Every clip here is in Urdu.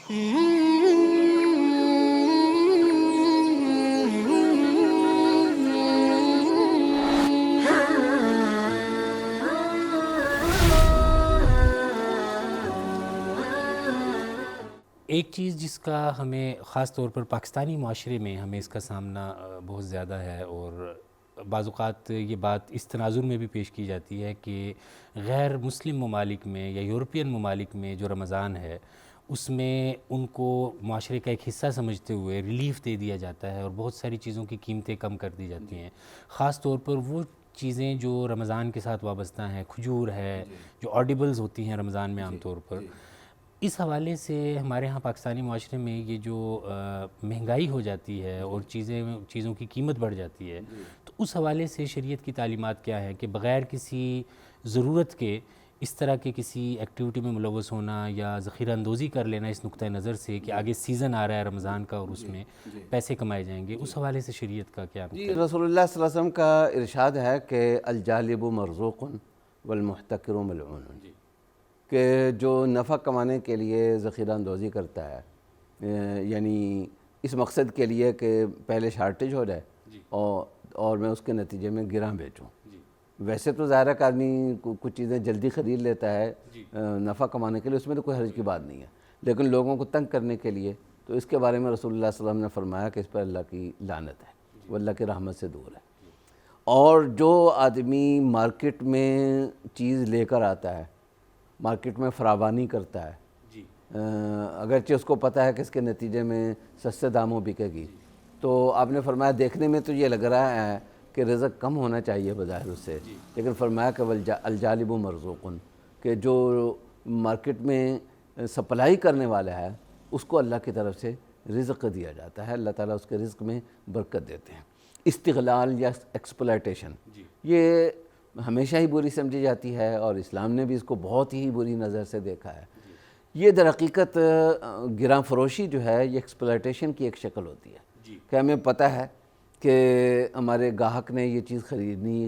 ایک چیز جس کا ہمیں خاص طور پر پاکستانی معاشرے میں ہمیں اس کا سامنا بہت زیادہ ہے، اور بعض اوقات یہ بات اس تناظر میں بھی پیش کی جاتی ہے کہ غیر مسلم ممالک میں یا یورپین ممالک میں جو رمضان ہے اس میں ان کو معاشرے کا ایک حصہ سمجھتے ہوئے ریلیف دے دیا جاتا ہے اور بہت ساری چیزوں کی قیمتیں کم کر دی جاتی ہیں، خاص طور پر وہ چیزیں جو رمضان کے ساتھ وابستہ ہیں، کھجور ہے جو آڈیبلز ہوتی ہیں رمضان میں عام طور پر۔ اس حوالے سے ہمارے ہاں پاکستانی معاشرے میں یہ جو مہنگائی ہو جاتی ہے اور چیزوں کی قیمت بڑھ جاتی ہے، تو اس حوالے سے شریعت کی تعلیمات کیا ہے کہ بغیر کسی ضرورت کے اس طرح کے کسی ایکٹیویٹی میں ملوث ہونا یا ذخیرہ اندوزی کر لینا اس نقطہ نظر سے کہ آگے سیزن آ رہا ہے رمضان کا اور اس میں پیسے کمائے جائیں گے، اس حوالے سے شریعت کا کیا جی، رسول اللہ صلی اللہ علیہ وسلم کا ارشاد ہے کہ الجالب مرزوق والمحتکر ملعون، کہ جو نفع کمانے کے لیے ذخیرہ اندوزی کرتا ہے، یعنی اس مقصد کے لیے کہ پہلے شارٹیج ہو جائے اور میں اس کے نتیجے میں گراں بیچوں۔ ویسے تو ظاہر ہے کہ آدمی کچھ چیزیں جلدی خرید لیتا ہے نفع کمانے کے لیے، اس میں تو کوئی حرج کی بات نہیں ہے، لیکن لوگوں کو تنگ کرنے کے لیے تو اس کے بارے میں رسول اللہ صلی اللہ علیہ وسلم نے فرمایا کہ اس پر اللہ کی لعنت ہے، وہ اللہ کی رحمت سے دور ہے۔ اور جو آدمی مارکیٹ میں چیز لے کر آتا ہے، مارکیٹ میں فراوانی کرتا ہے، اگرچہ اس کو پتہ ہے کہ اس کے نتیجے میں سستے داموں بکے گی، تو آپ نے فرمایا دیکھنے میں تو یہ لگ رہا ہے کہ رزق کم ہونا چاہیے بظاہر اس سے، لیکن فرمایا کہ الجالب مرزوق، کہ جو مارکیٹ میں سپلائی کرنے والا ہے اس کو اللہ کی طرف سے رزق دیا جاتا ہے، اللہ تعالیٰ اس کے رزق میں برکت دیتے ہیں۔ استغلال یا ایکسپلائٹیشن یہ ہمیشہ ہی بری سمجھی جاتی ہے، اور اسلام نے بھی اس کو بہت ہی بری نظر سے دیکھا ہے۔ یہ در حقیقت گراں فروشی جو ہے یہ ایکسپلائٹیشن کی ایک شکل ہوتی ہے کہ ہمیں پتہ ہے کہ ہمارے گاہک نے یہ چیز خریدنی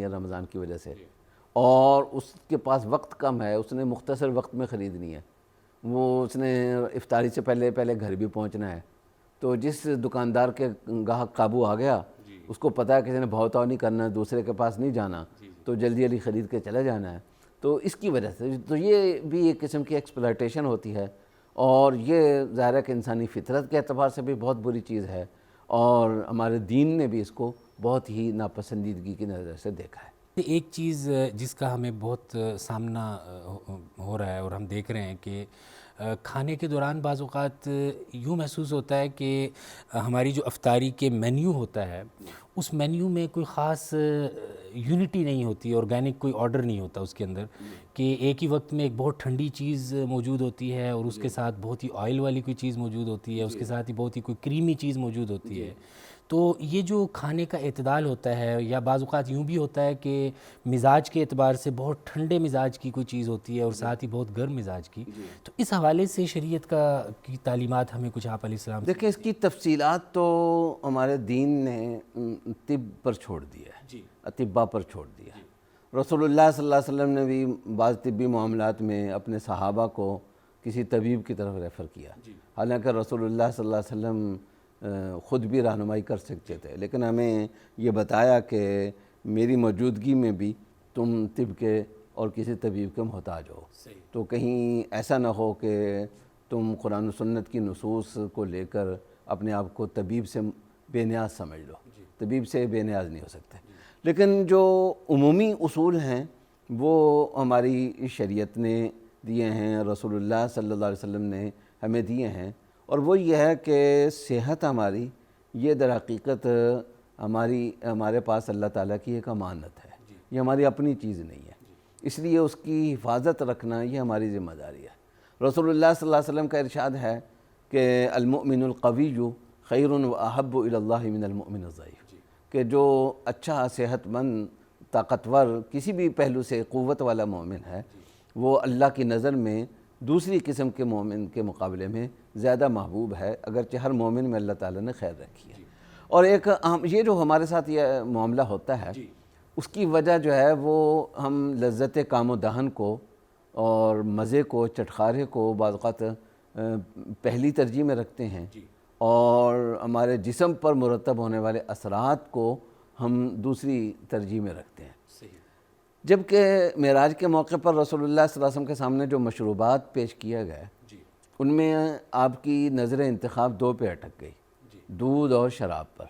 ہے رمضان کی وجہ سے، اور اس کے پاس وقت کم ہے، اس نے مختصر وقت میں خریدنی ہے، اس نے افطاری سے پہلے گھر بھی پہنچنا ہے، تو جس دکاندار کے گاہک قابو آ گیا اس کو پتہ ہے کسی نے بہت نہیں کرنا، دوسرے کے پاس نہیں جانا، تو جلدی جلدی خرید کے چلے جانا ہے، تو اس کی وجہ سے تو یہ بھی ایک قسم کی ایکسپلائٹیشن ہوتی ہے، اور یہ ظاہر ہے کہ انسانی فطرت کے اعتبار سے بھی بہت بری چیز ہے، اور ہمارے دین نے بھی اس کو بہت ہی ناپسندیدگی کی نظر سے دیکھا ہے۔ ایک چیز جس کا ہمیں بہت سامنا ہو رہا ہے اور ہم دیکھ رہے ہیں کہ کھانے کے دوران بعض اوقات یوں محسوس ہوتا ہے کہ ہماری جو افطاری کے مینیو ہوتا ہے اس مینیو میں کوئی خاص یونٹی نہیں ہوتی، آرگینک کوئی آرڈر نہیں ہوتا اس کے اندر، کہ ایک ہی وقت میں ایک بہت ٹھنڈی چیز موجود ہوتی ہے اور اس کے ساتھ بہت ہی آئل والی کوئی چیز موجود ہوتی ہے، اس کے ساتھ ہی بہت ہی کوئی کریمی چیز موجود ہوتی ہے۔ تو یہ جو کھانے کا اعتدال ہوتا ہے، یا بعض اوقات یوں بھی ہوتا ہے کہ مزاج کے اعتبار سے بہت ٹھنڈے مزاج کی کوئی چیز ہوتی ہے اور ساتھ ہی بہت گرم مزاج کی، تو اس حوالے سے شریعت کی تعلیمات ہمیں کچھ آپ علیہ السلام سے؟ دیکھیں، اس کی تفصیلات تو ہمارے دین نے طب پر چھوڑ دیا ہے، اطباء پر چھوڑ دیا ہے۔ رسول اللہ صلی اللہ علیہ وسلم نے بھی بعض طبی معاملات میں اپنے صحابہ کو کسی طبیب کی طرف ریفر کیا، حالانکہ رسول اللہ صلی اللہ علیہ وسلم خود بھی رہنمائی کر سکتے تھے، لیکن ہمیں یہ بتایا کہ میری موجودگی میں بھی تم طب کے اور کسی طبیب کے محتاج ہو، تو کہیں ایسا نہ ہو کہ تم قرآن و سنت کی نصوص کو لے کر اپنے آپ کو طبیب سے بے نیاز سمجھ لو، طبیب سے بے نیاز نہیں ہو سکتے۔ لیکن جو عمومی اصول ہیں وہ ہماری شریعت نے دیے ہیں، رسول اللہ صلی اللہ علیہ وسلم نے ہمیں دیے ہیں، اور وہ یہ ہے کہ صحت ہماری یہ در حقیقت ہمارے پاس اللہ تعالیٰ کی ایک امانت ہے، یہ ہماری اپنی چیز نہیں ہے، اس لیے اس کی حفاظت رکھنا یہ ہماری ذمہ داری ہے۔ رسول اللہ صلی اللہ علیہ وسلم کا ارشاد ہے کہ المؤمن القوی خیر و احب الی اللہ من المؤمن الضعیف، کہ جو اچھا صحت مند طاقتور کسی بھی پہلو سے قوت والا مومن ہے وہ اللہ کی نظر میں دوسری قسم کے مومن کے مقابلے میں زیادہ محبوب ہے، اگرچہ ہر مومن میں اللہ تعالیٰ نے خیر رکھی ہے۔ اور ایک یہ جو ہمارے ساتھ یہ معاملہ ہوتا ہے اس کی وجہ جو ہے وہ ہم لذت کام و دہن کو اور مزے کو، چٹخارے کو بعض اوقات پہلی ترجیح میں رکھتے ہیں اور ہمارے جسم پر مرتب ہونے والے اثرات کو ہم دوسری ترجیح میں رکھتے ہیں۔ جبکہ معراج کے موقع پر رسول اللہ صلی اللہ علیہ وسلم کے سامنے جو مشروبات پیش کیا گئے ان میں آپ کی نظر انتخاب دو پہ اٹک گئی، دودھ اور شراب پر۔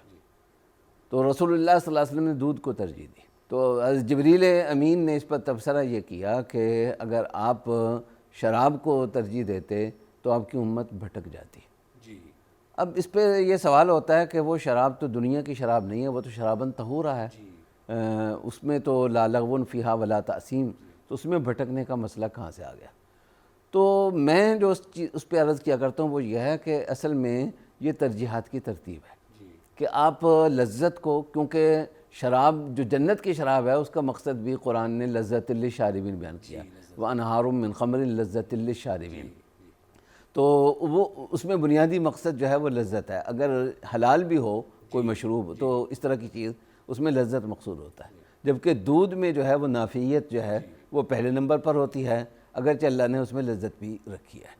تو رسول اللہ صلی اللہ علیہ وسلم نے دودھ کو ترجیح دی۔ تو حضرت جبریل امین نے اس پر تبصرہ یہ کیا کہ اگر آپ شراب کو ترجیح دیتے تو آپ کی امت بھٹک جاتی۔ اب اس پہ یہ سوال ہوتا ہے کہ وہ شراب تو دنیا کی شراب نہیں ہے، وہ تو شرابن طہورہ ہے، اس میں تو لا لغو فیہا ولا تأثیم، تو اس میں بھٹکنے کا مسئلہ کہاں سے آ گیا؟ تو میں جو اس پہ عرض کیا کرتا ہوں وہ یہ ہے کہ اصل میں یہ ترجیحات کی ترتیب ہے کہ آپ لذت کو، کیونکہ شراب جو جنت کی شراب ہے اس کا مقصد بھی قرآن نے لذت للشاربین بیان کیا، وَأَنْهَارٌ مِّن خَمْرٍ لَذَّةٍ لِلشَّارِبِينَ۔ تو وہ اس میں بنیادی مقصد جو ہے وہ لذت ہے۔ اگر حلال بھی ہو کوئی مشروب تو اس طرح کی چیز اس میں لذت مقصود ہوتا ہے، جبکہ دودھ میں جو ہے وہ نافعیت جو ہے وہ پہلے نمبر پر ہوتی ہے، اگرچہ اللہ نے اس میں لذت بھی رکھی ہے۔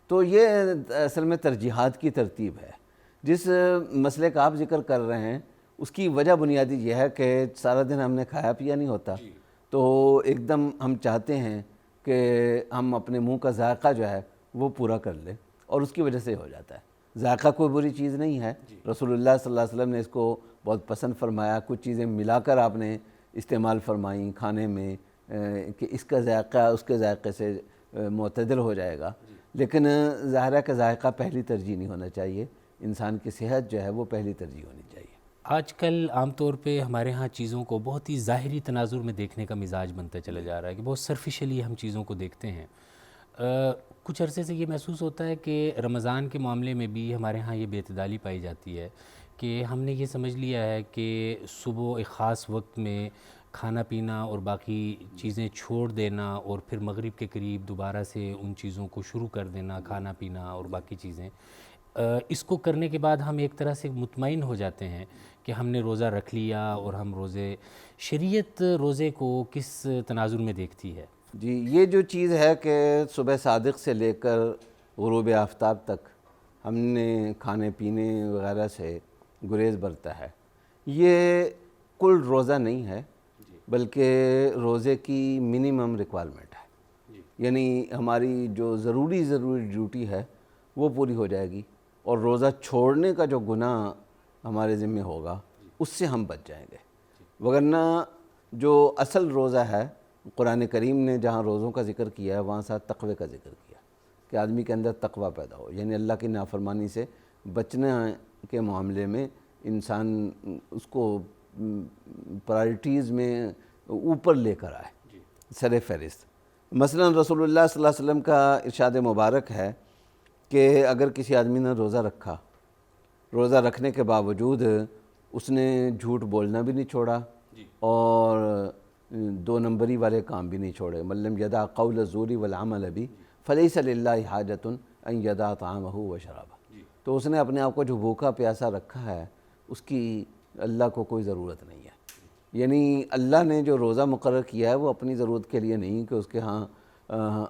تو یہ اصل میں ترجیحات کی ترتیب ہے۔ جس مسئلے کا آپ ذکر کر رہے ہیں اس کی وجہ بنیادی یہ ہے کہ سارا دن ہم نے کھایا پیا نہیں ہوتا، تو ایک دم ہم چاہتے ہیں کہ ہم اپنے منہ کا ذائقہ جو ہے وہ پورا کر لیں، اور اس کی وجہ سے ہو جاتا ہے۔ ذائقہ کوئی بری چیز نہیں ہے، رسول اللہ صلی اللہ علیہ وسلم نے اس کو بہت پسند فرمایا، کچھ چیزیں ملا کر آپ نے استعمال فرمائیں کھانے میں کہ اس کا ذائقہ اس کے ذائقے سے معتدل ہو جائے گا، لیکن ظاہر ہے کہ ذائقہ پہلی ترجیح نہیں ہونا چاہیے، انسان کی صحت جو ہے وہ پہلی ترجیح ہونی چاہیے۔ آج کل عام طور پہ ہمارے ہاں چیزوں کو بہت ہی ظاہری تناظر میں دیکھنے کا مزاج بنتا چلا جا رہا ہے کہ بہت سرفیشلی ہم چیزوں کو دیکھتے ہیں۔ کچھ عرصے سے یہ محسوس ہوتا ہے کہ رمضان کے معاملے میں بھی ہمارے ہاں یہ بے اعتدالی پائی جاتی ہے کہ ہم نے یہ سمجھ لیا ہے کہ صبح ایک خاص وقت میں کھانا پینا اور باقی چیزیں چھوڑ دینا اور پھر مغرب کے قریب دوبارہ سے ان چیزوں کو شروع کر دینا، کھانا پینا اور باقی چیزیں، اس کو کرنے کے بعد ہم ایک طرح سے مطمئن ہو جاتے ہیں کہ ہم نے روزہ رکھ لیا اور ہم شریعت روزے کو کس تناظر میں دیکھتی ہے؟ جی، یہ جو چیز ہے کہ صبح صادق سے لے کر غروب آفتاب تک ہم نے کھانے پینے وغیرہ سے گریز برتا ہے، یہ کل روزہ نہیں ہے بلکہ روزے کی منیمم ریکوائرمنٹ ہے۔ یعنی ہماری جو ضروری ڈیوٹی ہے وہ پوری ہو جائے گی، اور روزہ چھوڑنے کا جو گناہ ہمارے ذمہ ہوگا اس سے ہم بچ جائیں گے۔ وگرنہ جو اصل روزہ ہے، قرآن کریم نے جہاں روزوں کا ذکر کیا ہے وہاں ساتھ تقوی کا ذکر کیا کہ آدمی کے اندر تقوی پیدا ہو، یعنی اللہ کی نافرمانی سے بچنے کے معاملے میں انسان اس کو پرائرٹیز میں اوپر لے کر آئے، سر فہرست۔ مثلا رسول اللہ صلی اللہ علیہ وسلم کا ارشاد مبارک ہے کہ اگر کسی آدمی نے روزہ رکھا، روزہ رکھنے کے باوجود اس نے جھوٹ بولنا بھی نہیں چھوڑا اور دو نمبری والے کام بھی نہیں چھوڑے، من لم یدع قول الزور والعمل به فلیس للہ حاجۃ ان یدع طعامہ وشرابہ، تو اس نے اپنے آپ کو جو بھوکا پیاسا رکھا ہے اس کی اللہ کو کوئی ضرورت نہیں ہے۔ یعنی اللہ نے جو روزہ مقرر کیا ہے وہ اپنی ضرورت کے لیے نہیں کہ اس کے ہاں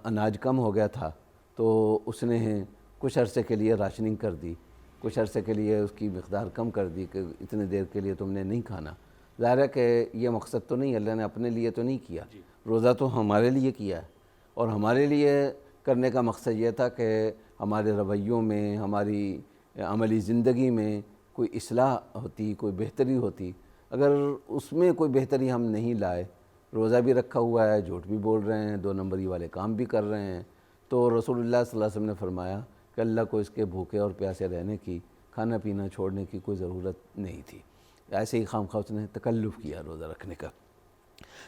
اناج کم ہو گیا تھا تو اس نے کچھ عرصے کے لیے راشننگ کر دی، کچھ عرصے کے لیے اس کی مقدار کم کر دی کہ اتنے دیر کے لیے تم نے نہیں کھانا۔ ظاہر ہے کہ یہ مقصد تو نہیں، اللہ نے اپنے لیے تو نہیں کیا، روزہ تو ہمارے لیے کیا ہے، اور ہمارے لیے کرنے کا مقصد یہ تھا کہ ہمارے رویوں میں، ہماری عملی زندگی میں کوئی اصلاح ہوتی، کوئی بہتری ہوتی۔ اگر اس میں کوئی بہتری ہم نہیں لائے، روزہ بھی رکھا ہوا ہے، جھوٹ بھی بول رہے ہیں، دو نمبری والے کام بھی کر رہے ہیں، تو رسول اللہ صلی اللہ علیہ وسلم نے فرمایا کہ اللہ کو اس کے بھوکے اور پیاسے رہنے کی، کھانا پینا چھوڑنے کی کوئی ضرورت نہیں تھی، ایسے ہی خواہ اس نے تکلف کیا روزہ رکھنے کا۔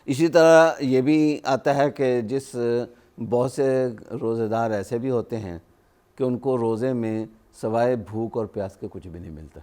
اسی طرح یہ بھی آتا ہے کہ جس بہت سے روزہ دار ایسے بھی ہوتے ہیں کہ ان کو روزے میں سوائے بھوک اور پیاس کے کچھ بھی نہیں ملتا،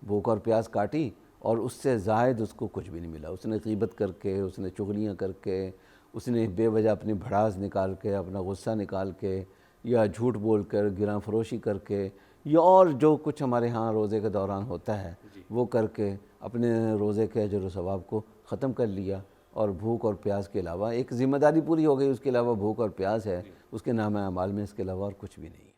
بھوک اور پیاس کاٹی اور اس سے زائد اس کو کچھ بھی نہیں ملا، اس نے غیبت کر کے، اس نے چغلیاں کر کے، اس نے بے وجہ اپنی بھڑاس نکال کے، اپنا غصہ نکال کے، یا جھوٹ بول کر، گراں فروشی کر کے، یا اور جو کچھ ہمارے ہاں روزے کے دوران ہوتا ہے وہ کر کے اپنے روزے کے اجر و ثواب کو ختم کر لیا، اور بھوک اور پیاس کے علاوہ ایک ذمہ داری پوری ہو گئی، اس کے علاوہ بھوک اور پیاس ہے، اس کے نامہ اعمال میں اس کے علاوہ اور کچھ بھی نہیں۔